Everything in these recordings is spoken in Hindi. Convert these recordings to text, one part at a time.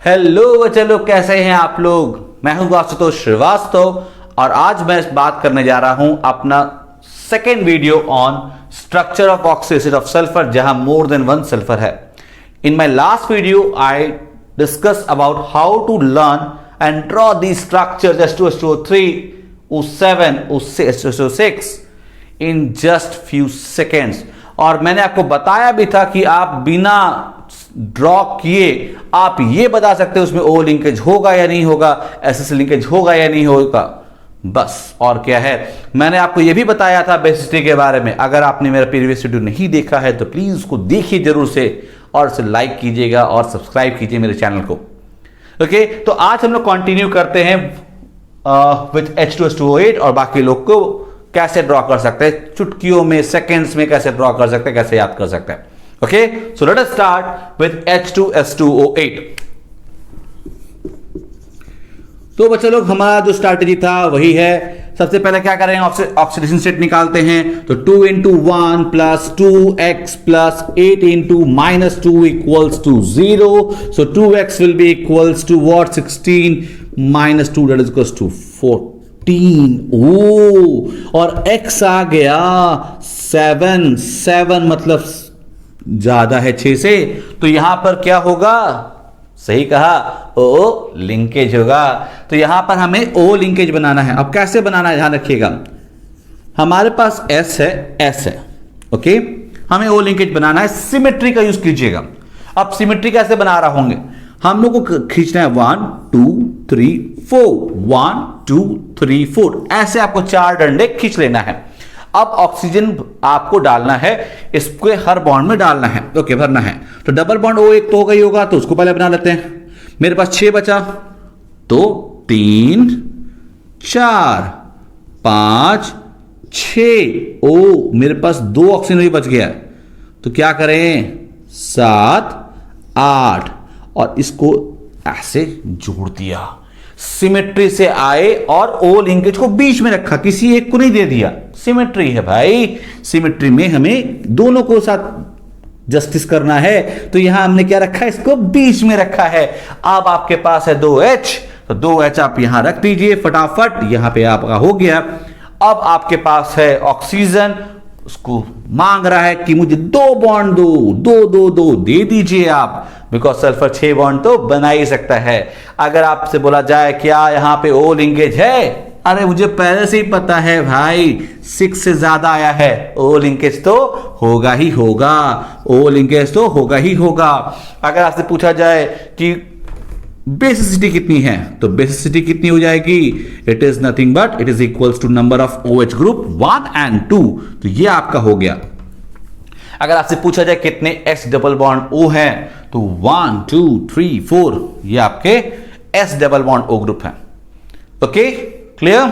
हेलो बच्चे लोग, कैसे हैं आप लोग। मैं हूं आशुतोष श्रीवास्तव और आज मैं बात करने जा रहा हूं अपना second video on structure of oxy acid of sulphur, जहां मोर देन वन सल्फर है। In my last video I discuss about how to learn and draw the structure H2SO3, O7, O6 in just few seconds. और मैंने आपको बताया भी था कि आप बिना ड्रॉ किए आप ये बता सकते हो उसमें ओ लिंकेज होगा या नहीं होगा, एसएस लिंकेज होगा या नहीं होगा, बस। और क्या है, मैंने आपको ये भी बताया था बेसिसिटी के बारे में। अगर आपने मेरा प्रीवियस वीडियो नहीं देखा है तो प्लीज उसको देखिए जरूर से, और उसे लाइक कीजिएगा और सब्सक्राइब कीजिए मेरे चैनल को। ओके, तो आज हम लोग कंटिन्यू करते हैं विथ H2SO8 और बाकी लोग को कैसे ड्रॉ कर सकते हैं, चुटकियों में, सेकेंड्स में कैसे ड्रॉ कर सकते हैं, कैसे याद कर सकते हैं। Okay, so let us start with H2S2O8। तो बच्चे लोग, हमारा जो स्ट्रैटेजी था वही है। सबसे पहले क्या करेंगे, ऑक्सीडेशन स्टेट निकालते हैं। तो 2 × 1 + 2x + 8 × -2 = 0. So 2x will be equals to what? 16 - 2, that is equals to 14. और x आ गया 7 मतलब ज्यादा है 6 से, तो यहां पर क्या होगा? सही कहा, ओ लिंकेज होगा। तो यहां पर हमें ओ लिंकेज बनाना है। अब कैसे बनाना है, ध्यान रखिएगा। हमारे पास S है, ओके, हमें ओ लिंकेज बनाना है। सिमेट्री का यूज कीजिएगा। अब सिमेट्री कैसे बना रहा होंगे, हम लोग को खींचना है 1 2 3 4, 1 2 3 4, ऐसे आपको 4 डंडे खींच लेना है। अब ऑक्सीजन आपको डालना है, इसको हर बॉन्ड में डालना है, ओके, भरना है। तो डबल बॉन्ड O एक तो होगा ही होगा, तो उसको पहले बना लेते हैं। मेरे पास 6 बचा, तो 3 4 5 6, ओ मेरे पास 2 ऑक्सीजन भी बच गया। तो क्या करें, 7 8, और इसको ऐसे जोड़ दिया। सिमेट्री से आए और ओ लिंकेज को बीच में रखा, किसी एक को नहीं दे दिया। सिमेट्री है भाई, सिमेट्री में हमें दोनों को साथ जस्टिस करना है। तो यहां हमने क्या रखा है, इसको बीच में रखा है। अब आपके पास है 2H, तो 2H आप यहां रख दीजिए फटाफट, यहां पे आपका हो गया। अब आपके पास है ऑक्सीजन, उसको मांग रहा है कि मुझे 2 बॉन्ड दो, दे दीजिए आप, बिकॉज सल्फर 6 बॉन्ड तो बना ही सकता है। अगर आपसे बोला जाए क्या यहां पे ओ लिंकेज है, अरे मुझे पहले से ही पता है भाई, 6 से ज्यादा आया है, ओ लिंकेज तो होगा ही होगा, ओ लिंकेज तो होगा ही होगा। अगर आपसे पूछा जाए कि बेसिसिटी कितनी है, तो बेसिसिटी कितनी हो जाएगी, it is nothing but it is equals to number of OH group 1 और 2। तो ये आपका हो गया। अगर आपसे पूछा जाए कितने S डबल बॉन्ड O हैं, तो 1 2 3 4, ये आपके S double bond O group है। Okay, clear?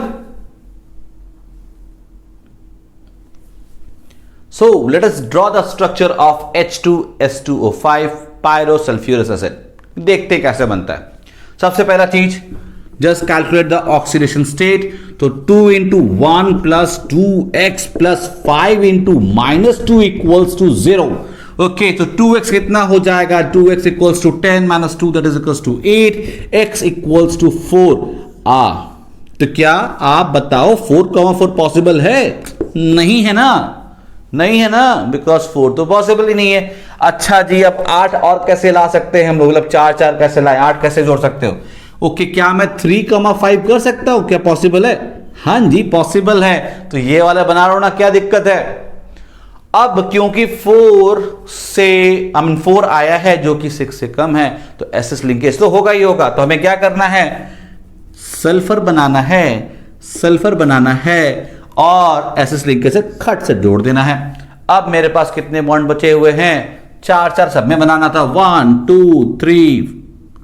So let us draw the structure of H2S2O5 pyrosulphurous acid. देखते कैसे बनता है। सबसे पहला चीज, just calculate the oxidation state. तो 2 × 1 + 2x + 5 × -2 = 0। ओके, तो 2x कितना हो जाएगा, 2x = 10 - 2, that is equals to 8, x = 4। तो क्या आप बताओ 4, पॉसिबल है? नहीं है ना, नहीं है ना, बिकॉज 4 तो पॉसिबल ही नहीं है। अच्छा जी, अब 8 और कैसे ला सकते हैं हम लोग, मतलब 4 4 कैसे लाए, 8 कैसे जोड़ सकते हो? ओके, क्या मैं 3, 5 कर सकता हूं, क्या पॉसिबल है? हाँ जी, पॉसिबल है। तो ये वाला बना रहा हूं ना, क्या दिक्कत है? अब क्योंकि 4 आया है जो कि 6 से कम है, तो एसएस लिंकेज तो होगा ही होगा। तो हमें क्या करना है, सल्फर बनाना है और एसएस लिंकेज से खट से जोड़ देना है। अब मेरे पास कितने बॉन्ड बचे हुए हैं, 4 4 सब में बनाना था, 1 2 3,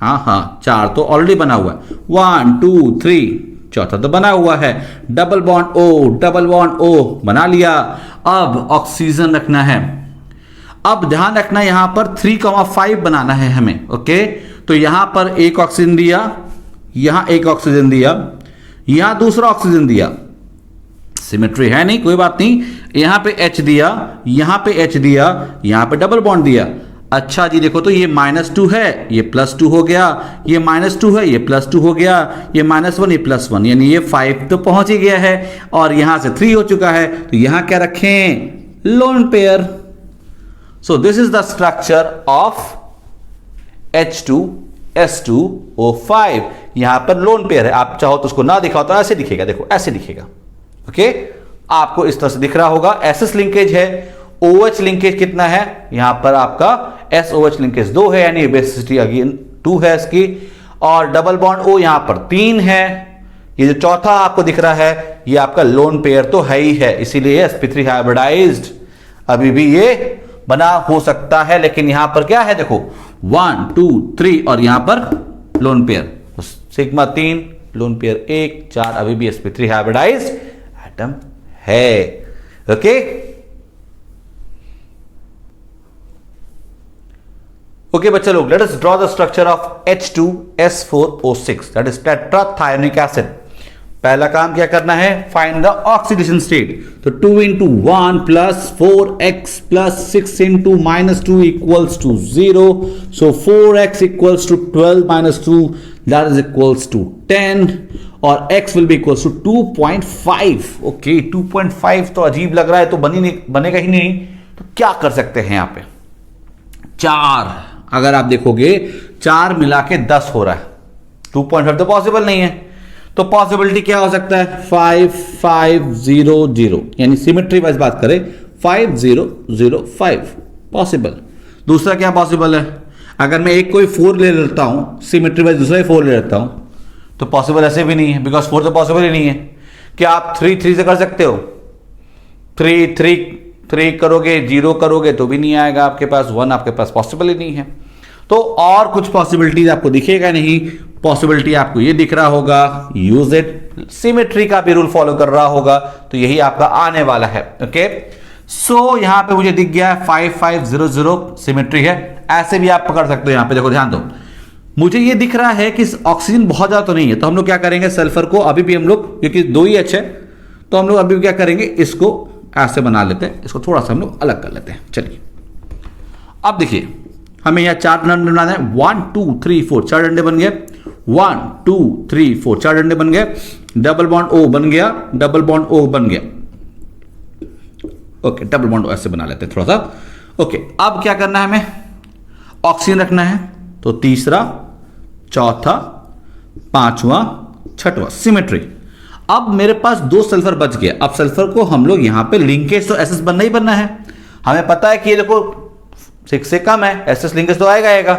हाँ 4 तो ऑलरेडी बना हुआ है, 1 2 3, चौथा तो बना हुआ है। डबल बॉन्ड O बना लिया। अब ऑक्सीजन रखना है। अब ध्यान रखना, यहां पर 3, 5 बनाना है हमें। ओके, तो यहां पर एक ऑक्सीजन दिया, यहां एक ऑक्सीजन दिया, यहां दूसरा ऑक्सीजन दिया। सिमेट्री है नहीं, कोई बात नहीं। यहां पे H दिया, यहां पे H दिया, यहां पे डबल बॉन्ड दिया। अच्छा जी देखो, तो ये -2 है, ये +2 हो गया, ये -2 है, ये +2 हो गया, ये -1, ये +1, यानी ये 5 तो पहुंच ही गया है और यहां से 3 हो चुका है, तो यहां क्या रखें? Lone pair. So this is the structure of H2S2O5। यहां पर लोन पेयर है, आप चाहो तो उसको ना दिखाओ तो ऐसे दिखेगा, देखो ऐसे दिखेगा। ओके, आपको इस तरह से दिख रहा होगा। एसएस लिंकेज है, OH लिंकेज कितना है? यहां पर आपका SOH लिंकेज 2 है, यानी बेसिसिटी अगेन 2 है इसकी, और डबल बॉन्ड O यहां पर 3 है। ये जो चौथा आपको दिख रहा है ये आपका लोन पेयर तो है ही है, इसीलिए sp3 हाइब्रिडाइज्ड अभी भी ये बना हो सकता है, लेकिन यहां पर क्या है देखो 1 2 3 और यहां पर लोन पेयर, तो सिग्मा 3 लोन पेयर 1 4 अभी भी sp3 हाइब्रिडाइज्ड एटम है। ओके ओके बच्चे लोग, let us draw the structure of H2S4O6 that is tetrathionic acid. पहला काम क्या करना है? Find the oxidation state. तो 2 into 1 plus 4x plus 6 into -2 equals to 0. So 4x equals to 12 minus 2, that is equals to 10, और x will be equals to 2.5. Okay 2.5 तो अजीब लग रहा है, तो बनेगा ही नहीं, तो क्या कर सकते हैं यहां पे? 4, अगर आप देखोगे 4 मिला के 10 हो रहा है, 2.5 तो पॉसिबल नहीं है, तो पॉसिबिलिटी क्या हो सकता है? 5 5 0 0, यानी सिमेट्री वाइज बात करें 5 0 0 5 पॉसिबल। दूसरा क्या पॉसिबल है? अगर मैं एक कोई 4 ले लेता हूं, सिमेट्री वाइज दूसरा ही 4 ले लेता हूं, तो पॉसिबल ऐसे भी नहीं है, बिकॉज 4 तो पॉसिबल ही नहीं है। क्या आप 3 3 से कर सकते हो? 3 3 3 करोगे, 0 करोगे तो भी नहीं आएगा आपके पास, 1 आपके पास पॉसिबल ही नहीं है। तो और कुछ पॉसिबिलिटीज आपको दिखेगा नहीं, पॉसिबिलिटी आपको ये दिख रहा होगा, यूज इट, सिमेट्री का भी रूल फॉलो कर रहा होगा, तो यही आपका आने वाला है। ओके सो यहां पे मुझे दिख गया है 5 5 0 0 सिमेट्री है, ऐसे भी आप पकड़ सकते हो। यहां पे देखो ध्यान दो, मुझे ये दिख रहा है कि ऑक्सीजन बहुत ज्यादा तो नहीं है, तो हम लोग क्या करेंगे? सल्फर को अभी भी हम लोग, क्योंकि 2 ही H है, तो हम लोग अभी क्या करेंगे? इसको ऐसे बना लेते हैं, इसको थोड़ा सा हम लोग अलग कर लेते हैं। चलिए अब देखिए, हमें यहाँ 4 डंडे बनाने हैं, 1 2 3 4 4 डंडे बन गए, 1 2 3 4 4 डंडे बन गए, डबल बॉन्ड O बन गया, डबल बॉन्ड O बन गया। ओके डबल बॉन्ड O ऐसे बना लेते हैं थोड़ा सा। ओके अब क्या करना है? हमें ऑक्सीजन रखना है, तो तीसरा, चौथा, पांचवा, छठवां सिमेट्री। अब मेरे पास 2 सल्फर बच गया। अब सल्फर को हम लोग यहां पे लिंकेज तो एसएस बनना ही बनना है, हमें पता है कि ये देखो 6 से कम है, एसएस लिंकेज तो आएगा,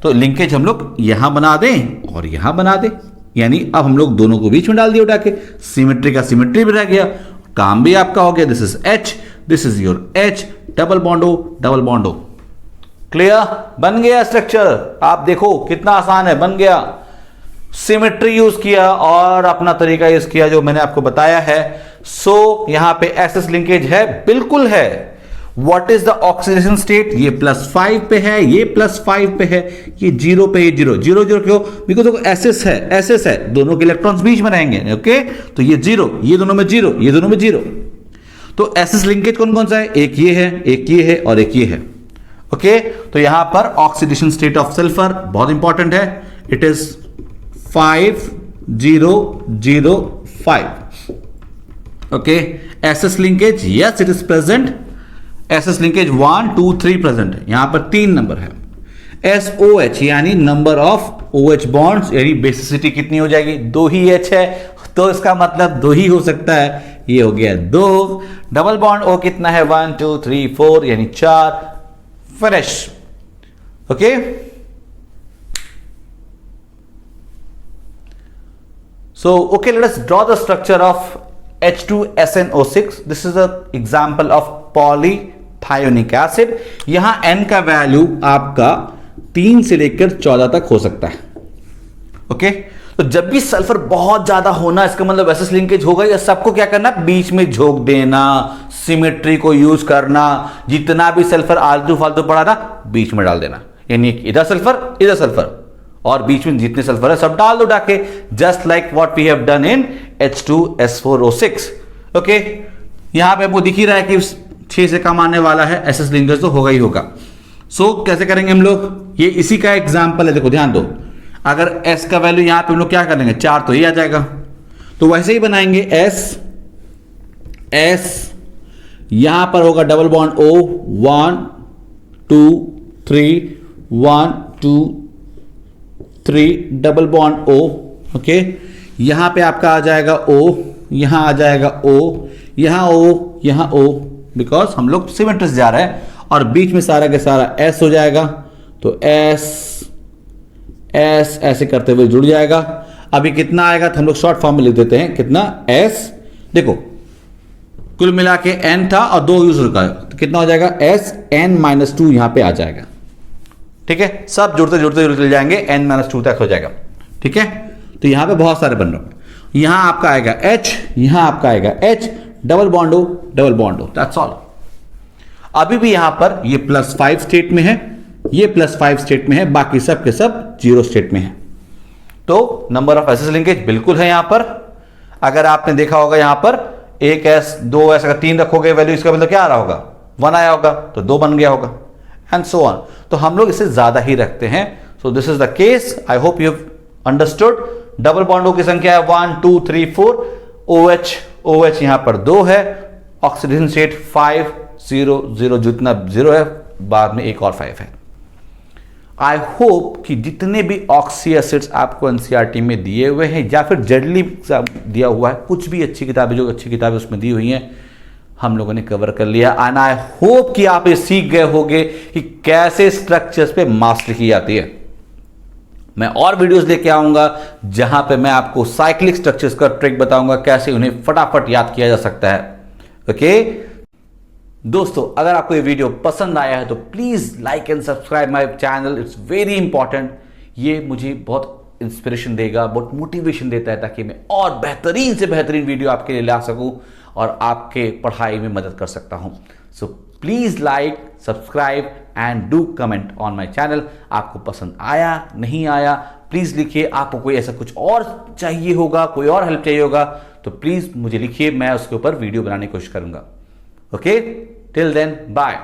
तो लिंकेज हम लोग यहां बना दें और यहां बना दें, यानी अब हम लोग दोनों को बीच में डाल दिया उठा के, सिमेट्री का सिमेट्री भी रह गया, काम भी आपका हो गया। This is H, this is your H, double bond O, double bond O। Clear? बन गया स्ट्रक्चर। आप देखो कितना आसान है, बन गया। सिमेट्री यूज किया और अपना तरीका यूज किया जो मैंने आपको बताया है। सो यहां पे एसएस लिंकेज है, बिल्कुल है। What is the oxidation state? ये +5 पे है, ये +5 पे है, ये 0 पे, ये 0 0 0 क्यों? बिकॉज देखो एसएस है, एसएस है, दोनों के इलेक्ट्रॉन्स बीच में रहेंगे। ओके तो ये 0, ये दोनों में 0, ये दोनों में 0। तो एसएस लिंकेज कौन कौन सा है? एक ये है, एक ये है और एक ये है। ओके तो यहां पर ऑक्सीडेशन स्टेट ऑफ सल्फर बहुत इंपॉर्टेंट है, it is 5 0 0 5। Okay SS linkage, yes it is present. SS linkage 1 2 3 present है, यहां पर 3 नंबर है। SOH यानी नंबर ऑफ OH बॉन्ड्स, यानी बेसिसिटी कितनी हो जाएगी? 2 ही H है, तो इसका मतलब 2 ही हो सकता है, ये हो गया 2। डबल बॉन्ड O कितना है? 1 2 3 4 यानी 4। Finish. Okay so okay let us draw the structure of H2SnO6. this is an example of polythionic acid. यहां N का वैल्यू आपका 3 से लेकर 14 तक हो सकता है। ओके तो जब भी सल्फर बहुत ज्यादा होना, इसका मतलब एसएस लिंकेज होगा, या सबको क्या करना? बीच में झोंक देना, सिमेट्री को यूज करना, जितना भी सल्फर आलतू फालतू पड़ा ना बीच में डाल देना, यानी इधर सल्फर और बीच में जितने सल्फर है सब डाल दो डाके, just like what we have done in H2S4O6। Okay यहां पे आपको दिख ही रहा है कि 6 से कम आने वाला है, एसएस लिंकेज तो होगा ही होगा। सो कैसे करेंगे हम लोग, ये इसी का एग्जाम्पल है। देखो ध्यान दो, अगर s का वैल्यू यहां पे हम लोग क्या कर लेंगे, 4 तो ये आ जाएगा। तो वैसे ही बनाएंगे s यहां पर होगा double bond O 1 2 3 1 2 3 double bond O। Okay, यहां पे आपका आ जाएगा O, यहां आ जाएगा O, यहां O, यहां O, बिकॉज हम लोग सिमेट्री से जा रहे हैं और बीच में सारा के सारा S हो जाएगा। तो S ऐसे करते हुए जुड़ जाएगा। अभी कितना आएगा तो हम लोग शॉर्ट फॉर्म में लिख देते हैं, कितना S, देखो कुल मिला के n था और 2 यूज रुका, तो कितना हो जाएगा S n-2 यहां पे आ जाएगा। ठीक है, सब जुड़ते जुड़ते जुड़ते जाएंगे n-2 तक हो जाएगा। ठीक है, तो यहां पे बहुत सारे बन रहे हैं। यहां आपका आएगा H, यहां आपका आएगा H, double bond O, double bond O, that's all. अभी भी यहां पर ये +5 स्टेट में है, ये +5 स्टेट में है, बाकी सब के सब 0 स्टेट में है। तो नंबर ऑफ एसेस लिंकेज बिल्कुल है यहां पर। अगर आपने देखा होगा यहां पर 1s 2s, अगर 3 रखोगे वैल्यू, इसका मतलब क्या आ रहा होगा, 1 आया होगा, तो 2 बन गया होगा, एंड सो ऑन। तो हम लोग इसे ज्यादा ही रखते हैं। So this is the case, I hope you have understood. Double बॉन्डों की संख्या है 1 2 3 4, OH यहां पर 2 है, ऑक्सीडेशन स्टेट 5 0 0, जितना 0 है बाद में एक और 5 है। आई होप कि जितने भी ऑक्सी एसिड्स आपको एनसीईआरटी में दिए हुए हैं या फिर जनरली दिया हुआ है, कुछ भी अच्छी किताबें, जो अच्छी किताबें उसमें दी हुई हैं, हम लोगों ने कवर कर लिया। एंड आई होप कि आप ये सीख गए होंगे कि कैसे स्ट्रक्चर्स पे मास्टरी की जाती है। मैं और वीडियोस लेके आऊंगा जहां पे मैं आपको साइक्लिक स्ट्रक्चर्स का ट्रिक बताऊंगा, कैसे उन्हें फटाफट याद किया जा सकता है। ओके दोस्तों, अगर आपको ये वीडियो पसंद आया है तो please like and subscribe my channel, it's very important. ये मुझे बहुत इंस्पिरेशन देगा, बहुत मोटिवेशन देता है, ताकि मैं और बेहतरीन से बेहतरीन वीडियो आपके लिए ला सकूं और आपके पढ़ाई में मदद कर सकता हूं। So please like, subscribe and do comment on my channel. आपको पसंद आया, नहीं आया, प्लीज लिखिए। आपको कोई ऐसा कुछ और चाहिए होगा, कोई और हेल्प चाहिए होगा, तो प्लीज मुझे लिखिए, मैं उसके ऊपर वीडियो बनाने की कोशिश करूंगा। Okay, till then, bye.